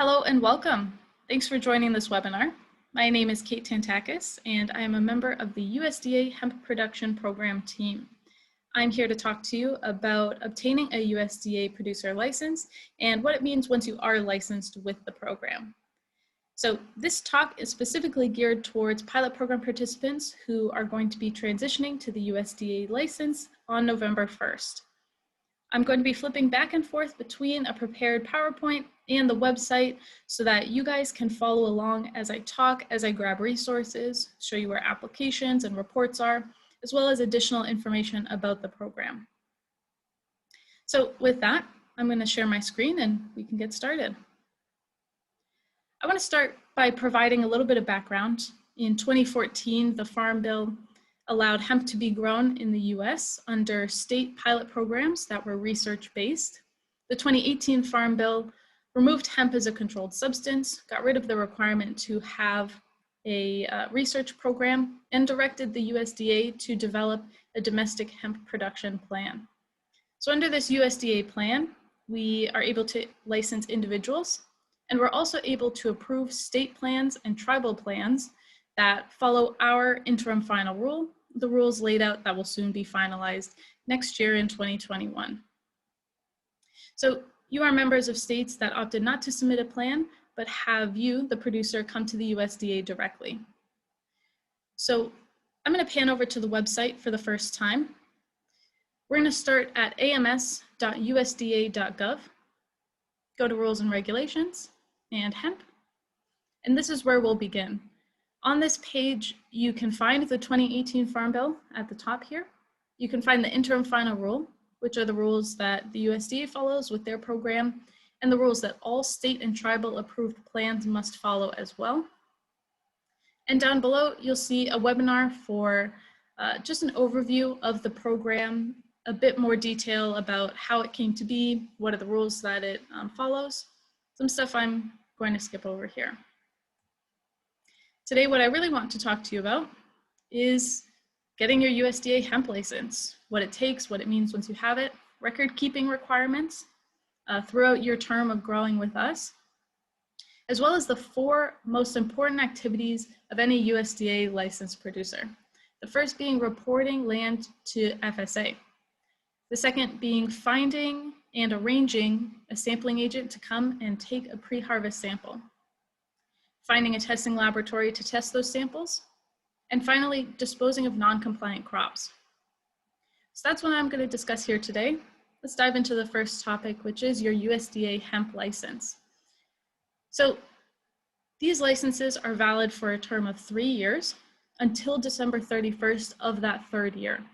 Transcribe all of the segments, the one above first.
Hello and welcome. Thanks for joining this webinar. My name is Kate Tantakis and I am a member of the USDA Hemp Production Program team. I'm here to talk to you about obtaining a USDA producer license and what it means once you are licensed with the program. So this talk is specifically geared towards pilot program participants who are going to be transitioning to the USDA license on November 1st. I'm going to be flipping back and forth between a prepared PowerPoint and the website so that you guys can follow along as I talk, as I grab resources, show you where applications and reports are, as well as additional information about the program. So with that, I'm going to share my screen and we can get started. I want to start by providing a little bit of background. In 2014, the Farm Bill allowed hemp to be grown in the US under state pilot programs that were research-based. The 2018 Farm Bill removed hemp as a controlled substance, got rid of the requirement to have a research program, and directed the USDA to develop a domestic hemp production plan. So under this USDA plan, we are able to license individuals, and we're also able to approve state plans and tribal plans that follow our interim final rule, the rules laid out that will soon be finalized next year in 2021. So you are members of states that opted not to submit a plan, but have you, the producer, come to the USDA directly. So I'm going to pan over to the website for the first time. We're going to start at ams.usda.gov, go to Rules and Regulations, and Hemp, and this is where we'll begin. On this page, you can find the 2018 Farm Bill at the top here. You can find the interim final rule, which are the rules that the USDA follows with their program, and the rules that all state and tribal approved plans must follow as well. And down below, you'll see a webinar for just an overview of the program, a bit more detail about how it came to be, what are the rules that it follows, some stuff I'm going to skip over here. Today, what I really want to talk to you about is getting your USDA hemp license, what it takes, what it means once you have it, record keeping requirements throughout your term of growing with us, as well as the 4 most important activities of any USDA licensed producer. The first being reporting land to FSA. The second being finding and arranging a sampling agent to come and take a pre-harvest sample. Finding a testing laboratory to test those samples, and finally, disposing of non-compliant crops. So that's what I'm going to discuss here today. Let's dive into the first topic, which is your USDA hemp license. So these licenses are valid for a term of 3 years until December 31st of that 3rd year.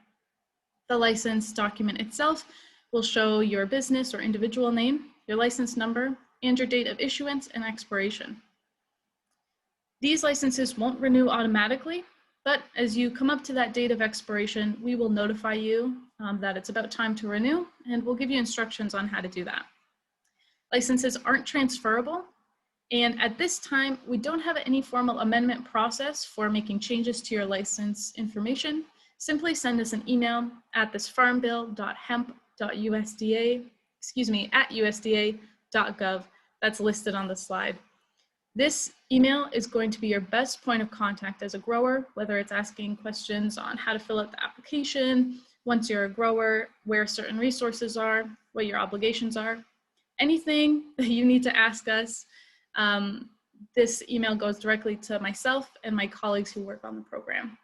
The license document itself will show your business or individual name, your license number, and your date of issuance and expiration. These licenses won't renew automatically, but as you come up to that date of expiration, we will notify you that it's about time to renew, and we'll give you instructions on how to do that. Licenses aren't transferable, and at this time, we don't have any formal amendment process for making changes to your license information. Simply send us an email at thisfarmbill.hemp.usda.gov. That's listed on the slide. This email is going to be your best point of contact as a grower, whether it's asking questions on how to fill out the application, once you're a grower, where certain resources are, what your obligations are, anything that you need to ask us. This email goes directly to myself and my colleagues who work on the program.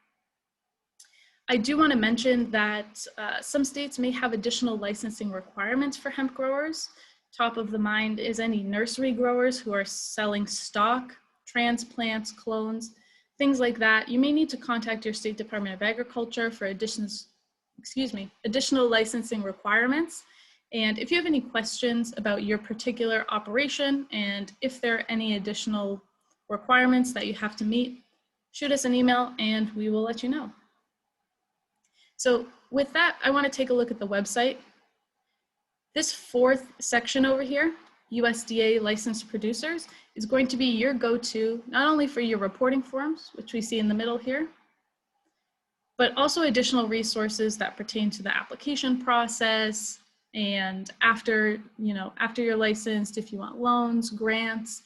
I do want to mention that some states may have additional licensing requirements for hemp growers. Top of the mind is any nursery growers who are selling stock, transplants, clones, things like that. You may need to contact your State Department of Agriculture for additional licensing requirements. And if you have any questions about your particular operation and if there are any additional requirements that you have to meet, shoot us an email and we will let you know. So with that, I want to take a look at the website. This 4th section over here, USDA licensed producers, is going to be your go-to, not only for your reporting forms, which we see in the middle here, but also additional resources that pertain to the application process, And after you're licensed, if you want loans, grants,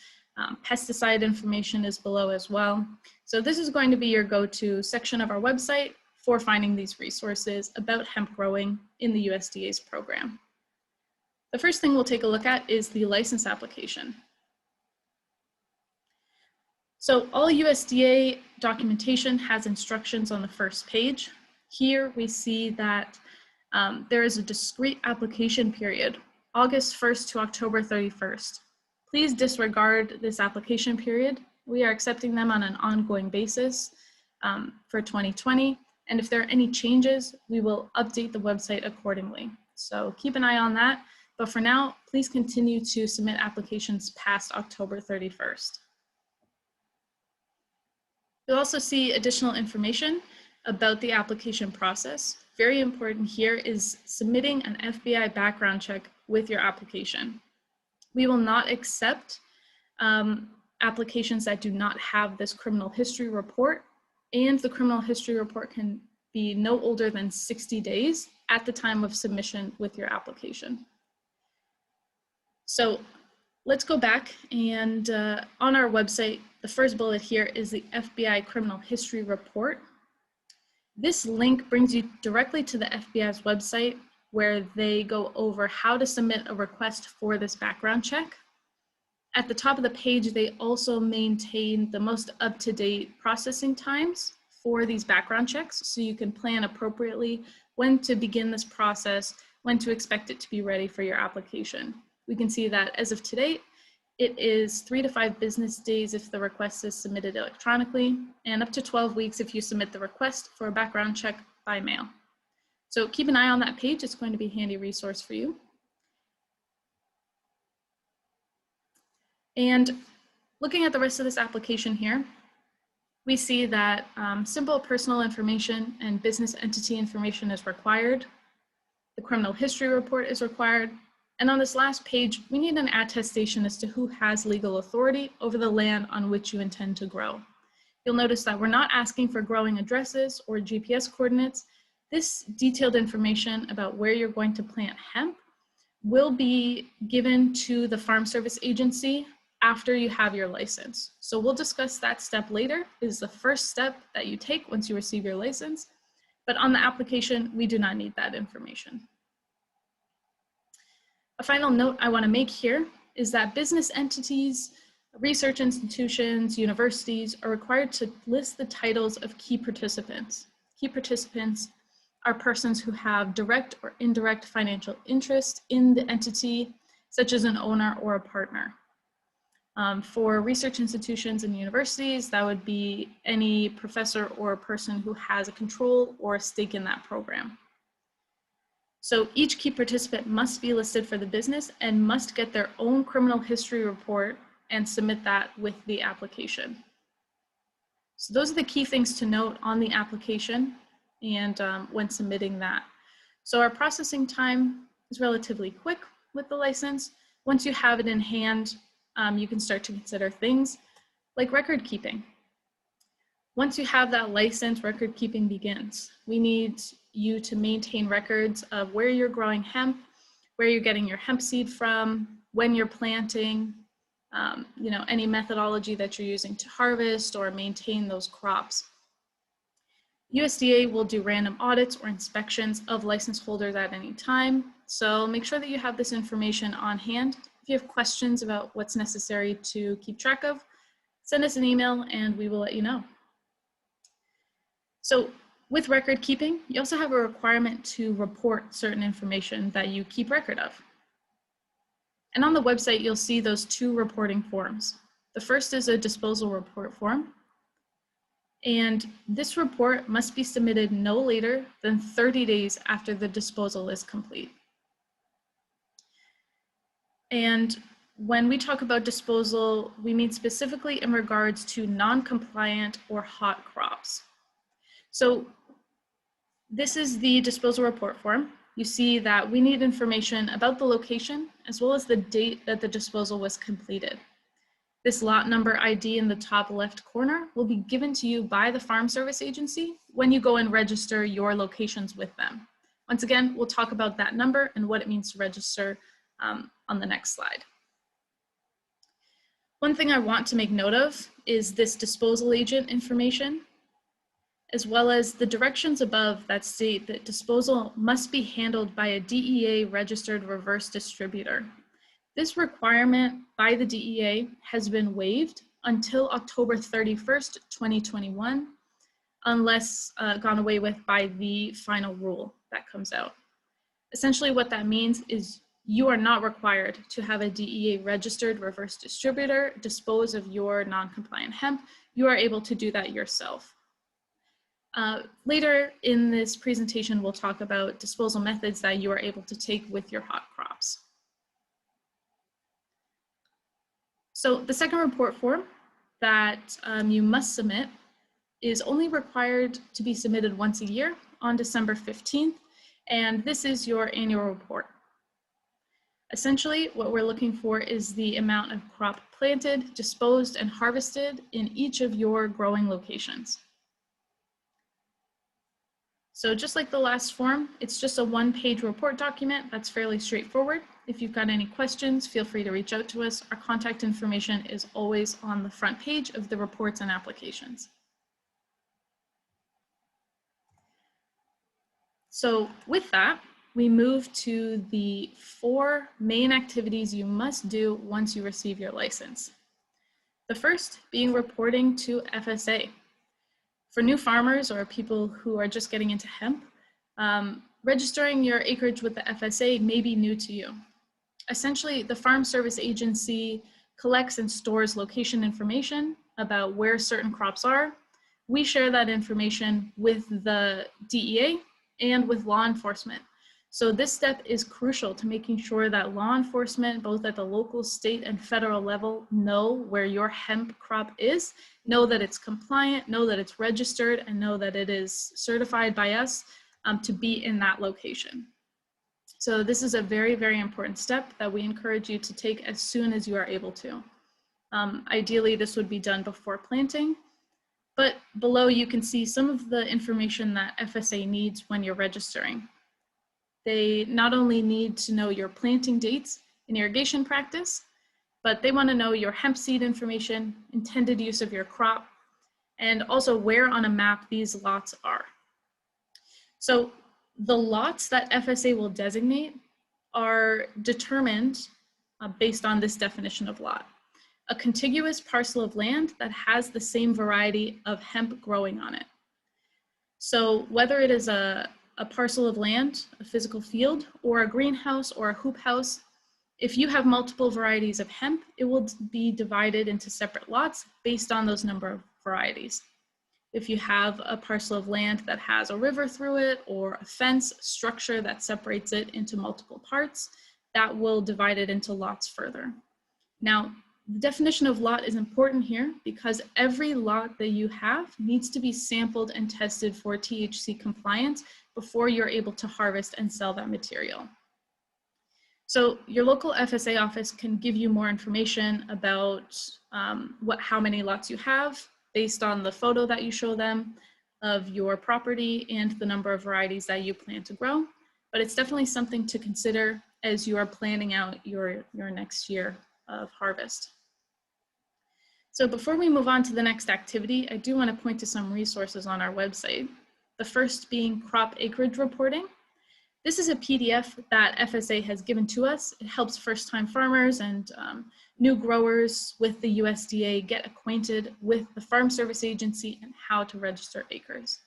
pesticide information is below as well. So this is going to be your go-to section of our website for finding these resources about hemp growing in the USDA's program. The first thing we'll take a look at is the license application. So all USDA documentation has instructions on the first page. Here we see that there is a discrete application period, August 1st to October 31st. Please disregard this application period. We are accepting them on an ongoing basis for 2020. And if there are any changes, we will update the website accordingly. So keep an eye on that. But for now, please continue to submit applications past October 31st. You'll also see additional information about the application process. Very important here is submitting an FBI background check with your application. We will not accept applications that do not have this criminal history report, and the criminal history report can be no older than 60 days at the time of submission with your application. So let's go back, and on our website, the first bullet here is the FBI criminal history report. This link brings you directly to the FBI's website, where they go over how to submit a request for this background check. At the top of the page, they also maintain the most up-to-date processing times for these background checks, so you can plan appropriately when to begin this process, when to expect it to be ready for your application. We can see that as of today, it is 3 to 5 business days if the request is submitted electronically, and up to 12 weeks if you submit the request for a background check by mail. So keep an eye on that page. It's going to be a handy resource for you. And looking at the rest of this application here, we see that simple personal information and business entity information is required. The criminal history report is required. And on this last page, we need an attestation as to who has legal authority over the land on which you intend to grow. You'll notice that we're not asking for growing addresses or GPS coordinates. This detailed information about where you're going to plant hemp will be given to the Farm Service Agency after you have your license. So we'll discuss that step later. It is the first step that you take once you receive your license. But on the application, we do not need that information. A final note I want to make here is that business entities, research institutions, universities are required to list the titles of key participants. Key participants are persons who have direct or indirect financial interest in the entity, such as an owner or a partner. For research institutions and universities, that would be any professor or person who has a control or a stake in that program. So each key participant must be listed for the business and must get their own criminal history report and submit that with the application. So those are the key things to note on the application and when submitting that. So our processing time is relatively quick with the license. Once you have it in hand, you can start to consider things like record keeping. Once you have that license, record keeping begins. We need you to maintain records of where you're growing hemp, where you're getting your hemp seed from, when you're planting, any methodology that you're using to harvest or maintain those crops. USDA will do random audits or inspections of license holders at any time. So make sure that you have this information on hand. If you have questions about what's necessary to keep track of, send us an email and we will let you know. So with record keeping, you also have a requirement to report certain information that you keep record of. And on the website, you'll see those 2 reporting forms. The first is a disposal report form. And this report must be submitted no later than 30 days after the disposal is complete. And when we talk about disposal, we mean specifically in regards to non-compliant or hot crops. So this is the disposal report form. You see that we need information about the location as well as the date that the disposal was completed. This lot number ID in the top left corner will be given to you by the Farm Service Agency when you go and register your locations with them. Once again, we'll talk about that number and what it means to register on the next slide. One thing I want to make note of is this disposal agent information, as well as the directions above that state that disposal must be handled by a DEA registered reverse distributor. This requirement by the DEA has been waived until October 31st, 2021, unless gone away with by the final rule that comes out. Essentially what that means is you are not required to have a DEA registered reverse distributor dispose of your non-compliant hemp. You are able to do that yourself. Later in this presentation, we'll talk about disposal methods that you are able to take with your hot crops. So the second report form that you must submit is only required to be submitted once a year on December 15th, and this is your annual report. Essentially, what we're looking for is the amount of crop planted, disposed, and harvested in each of your growing locations. So just like the last form, it's just a one-page report document that's fairly straightforward. If you've got any questions, feel free to reach out to us. Our contact information is always on the front page of the reports and applications. So with that, we move to the 4 main activities you must do once you receive your license. The first being reporting to FSA. For new farmers or people who are just getting into hemp, registering your acreage with the FSA may be new to you. Essentially, the Farm Service Agency collects and stores location information about where certain crops are. We share that information with the DEA and with law enforcement. So this step is crucial to making sure that law enforcement, both at the local, state, and federal level, know where your hemp crop is, know that it's compliant, know that it's registered, and know that it is certified by us to be in that location. So this is a very, very important step that we encourage you to take as soon as you are able to. Ideally, this would be done before planting, but below you can see some of the information that FSA needs when you're registering. They not only need to know your planting dates and irrigation practice, but they want to know your hemp seed information, intended use of your crop, and also where on a map these lots are. So the lots that FSA will designate are determined based on this definition of lot. A contiguous parcel of land that has the same variety of hemp growing on it. So whether it is a parcel of land, a physical field, or a greenhouse or a hoop house, if you have multiple varieties of hemp, it will be divided into separate lots based on those number of varieties. If you have a parcel of land that has a river through it or a fence structure that separates it into multiple parts, that will divide it into lots further. Now, the definition of lot is important here because every lot that you have needs to be sampled and tested for THC compliance before you're able to harvest and sell that material. So your local FSA office can give you more information about how many lots you have based on the photo that you show them of your property and the number of varieties that you plan to grow. But it's definitely something to consider as you are planning out your next year of harvest. So before we move on to the next activity, I do want to point to some resources on our website. The first being crop acreage reporting. This is a PDF that FSA has given to us. It helps first-time farmers and new growers with the USDA get acquainted with the Farm Service Agency and how to register acres.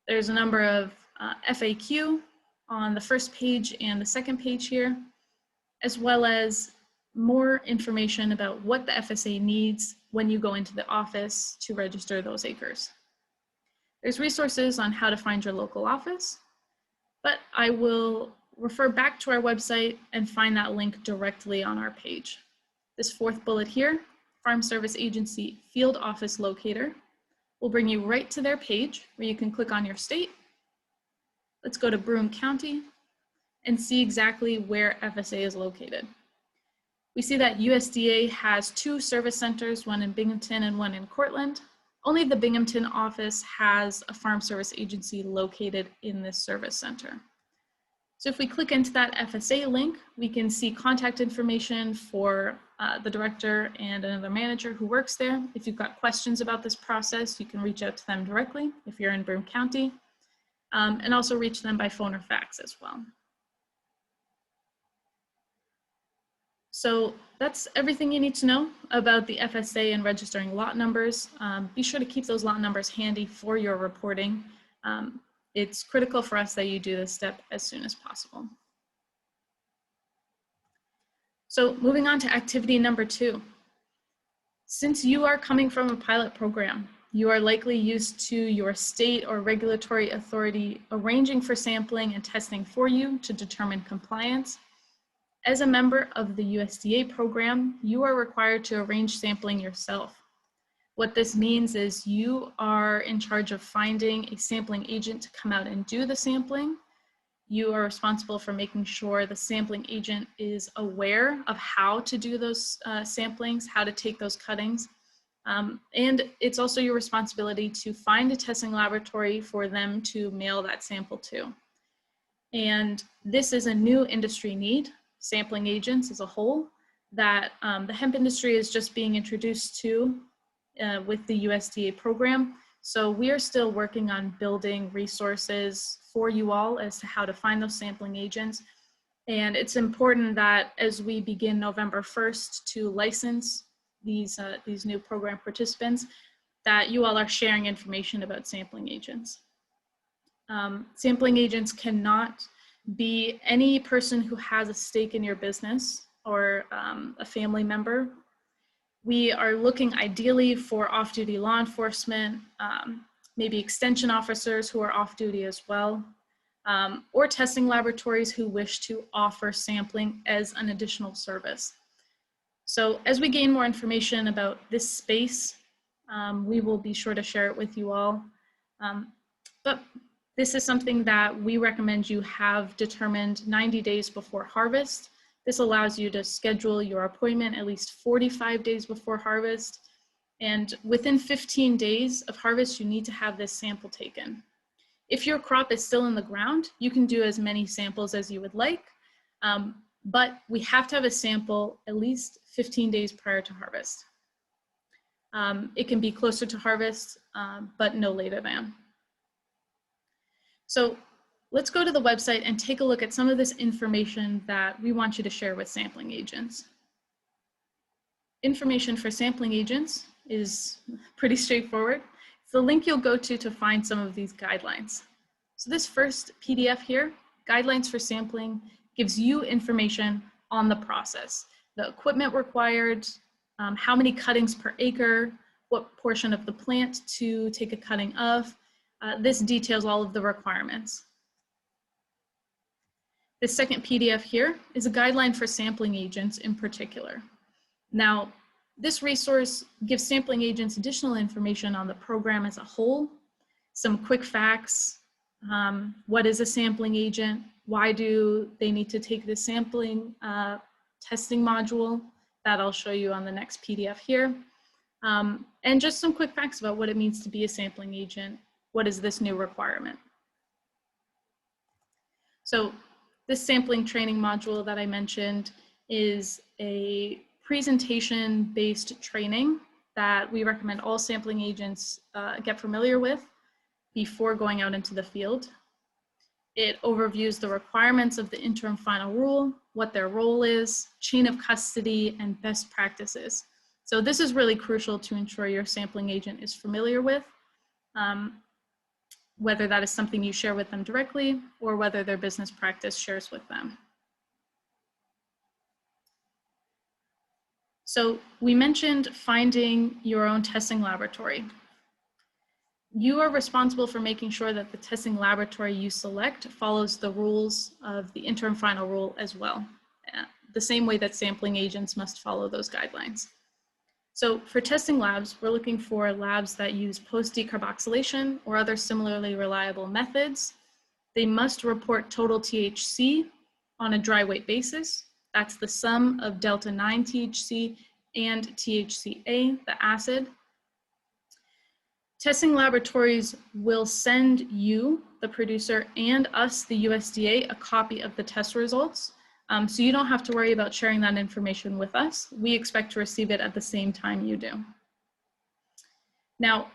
There's a number of FAQ on the first page and the second page here, as well as more information about what the FSA needs when you go into the office to register those acres. There's resources on how to find your local office, but I will refer back to our website and find that link directly on our page. This fourth bullet here, Farm Service Agency Field Office Locator, will bring you right to their page where you can click on your state. Let's go to Broome County and see exactly where FSA is located. We see that USDA has 2 service centers, one in Binghamton and one in Cortland. Only the Binghamton office has a Farm Service Agency located in this service center. So if we click into that FSA link, we can see contact information for the director and another manager who works there. If you've got questions about this process, you can reach out to them directly if you're in Broome County, and also reach them by phone or fax as well. So that's everything you need to know about the FSA and registering lot numbers. Be sure to keep those lot numbers handy for your reporting. It's critical for us that you do this step as soon as possible. So moving on to activity number 2. Since you are coming from a pilot program, you are likely used to your state or regulatory authority arranging for sampling and testing for you to determine compliance. As a member of the USDA program, you are required to arrange sampling yourself. What this means is you are in charge of finding a sampling agent to come out and do the sampling. You are responsible for making sure the sampling agent is aware of how to do those samplings, how to take those cuttings. And it's also your responsibility to find a testing laboratory for them to mail that sample to. And this is a new industry need, sampling agents as a whole, that the hemp industry is just being introduced to with the USDA program. So we are still working on building resources for you all as to how to find those sampling agents. And it's important that as we begin November 1st to license these new program participants, that you all are sharing information about sampling agents. Sampling agents cannot be any person who has a stake in your business or a family member. We are looking ideally for off-duty law enforcement, maybe extension officers who are off-duty as well, or testing laboratories who wish to offer sampling as an additional service. So as we gain more information about this space, we will be sure to share it with you all. But this is something that we recommend you have determined 90 days before harvest. This allows you to schedule your appointment at least 45 days before harvest. And within 15 days of harvest, you need to have this sample taken. If your crop is still in the ground, you can do as many samples as you would like, but we have to have a sample at least 15 days prior to harvest. It can be closer to harvest, but no later than. So let's go to the website and take a look at some of this information that we want you to share with sampling agents. Information for sampling agents is pretty straightforward. It's the link you'll go to find some of these guidelines. So this first PDF here, Guidelines for Sampling, gives you information on the process, the equipment required, how many cuttings per acre, what portion of the plant to take a cutting of. This details all of the requirements. The second PDF here is a guideline for sampling agents in particular. Now, this resource gives sampling agents additional information on the program as a whole, some quick facts, what is a sampling agent, why do they need to take the sampling testing module, that I'll show you on the next PDF here, and just some quick facts about what it means to be a sampling agent. What is this new requirement? So this sampling training module that I mentioned is a presentation-based training that we recommend all sampling agents get familiar with before going out into the field. It overviews the requirements of the interim final rule, what their role is, chain of custody, and best practices. So this is really crucial to ensure your sampling agent is familiar with, whether that is something you share with them directly or whether their business practice shares with them. So we mentioned finding your own testing laboratory. You are responsible for making sure that the testing laboratory you select follows the rules of the interim final rule as well, the same way that sampling agents must follow those guidelines. So for testing labs, we're looking for labs that use post-decarboxylation or other similarly reliable methods. They must report total THC on a dry weight basis. That's the sum of delta-9 THC and THCA, the acid. Testing laboratories will send you, the producer, and us, the USDA, a copy of the test results. So you don't have to worry about sharing that information with us. We expect to receive it at the same time you do. Now,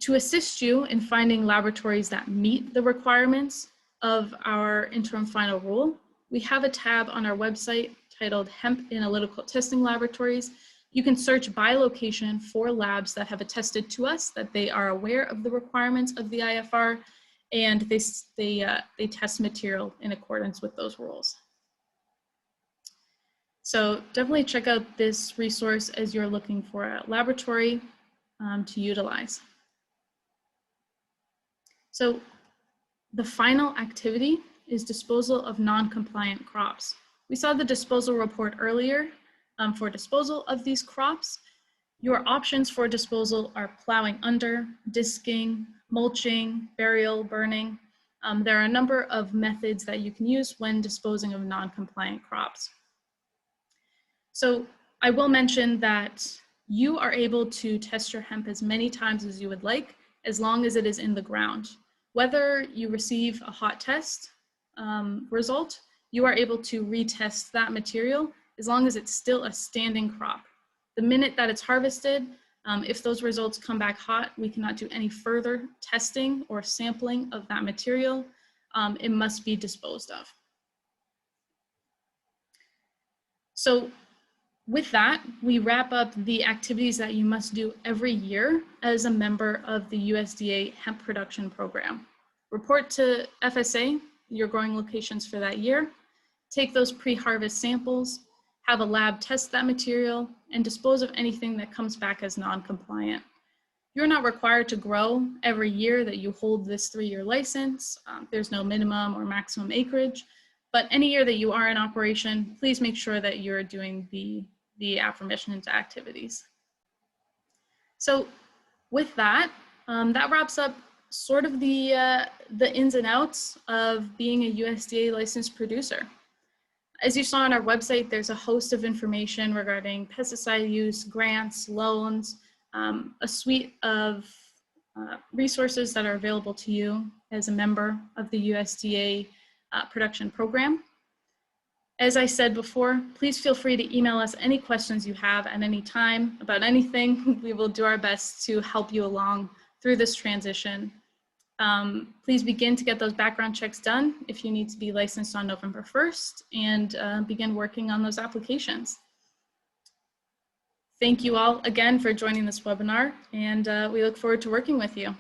to assist you in finding laboratories that meet the requirements of our interim final rule, we have a tab on our website titled Hemp Analytical Testing Laboratories. You can search by location for labs that have attested to us that they are aware of the requirements of the IFR, and they test material in accordance with those rules. So definitely check out this resource as you're looking for a laboratory to utilize. So the final activity is disposal of non-compliant crops. We saw the disposal report earlier for disposal of these crops. Your options for disposal are plowing under, disking, mulching, burial, burning. There are a number of methods that you can use when disposing of non-compliant crops. So I will mention that you are able to test your hemp as many times as you would like, as long as it is in the ground. Whether you receive a hot test result, you are able to retest that material as long as it's still a standing crop. The minute that it's harvested, if those results come back hot, we cannot do any further testing or sampling of that material. It must be disposed of. So with that, we wrap up the activities that you must do every year as a member of the USDA Hemp Production Program. Report to FSA your growing locations for that year, take those pre-harvest samples, have a lab test that material, and dispose of anything that comes back as non-compliant. You're not required to grow every year that you hold this 3-year license. There's no minimum or maximum acreage. But any year that you are in operation, please make sure that you're doing the aforementioned activities. So with that, that wraps up sort of the ins and outs of being a USDA licensed producer. As you saw on our website, there's a host of information regarding pesticide use, grants, loans, a suite of resources that are available to you as a member of the USDA production program. As I said before, please feel free to email us any questions you have at any time about anything. We will do our best to help you along through this transition. Please begin to get those background checks done if you need to be licensed on November 1st and begin working on those applications. Thank you all again for joining this webinar, and we look forward to working with you.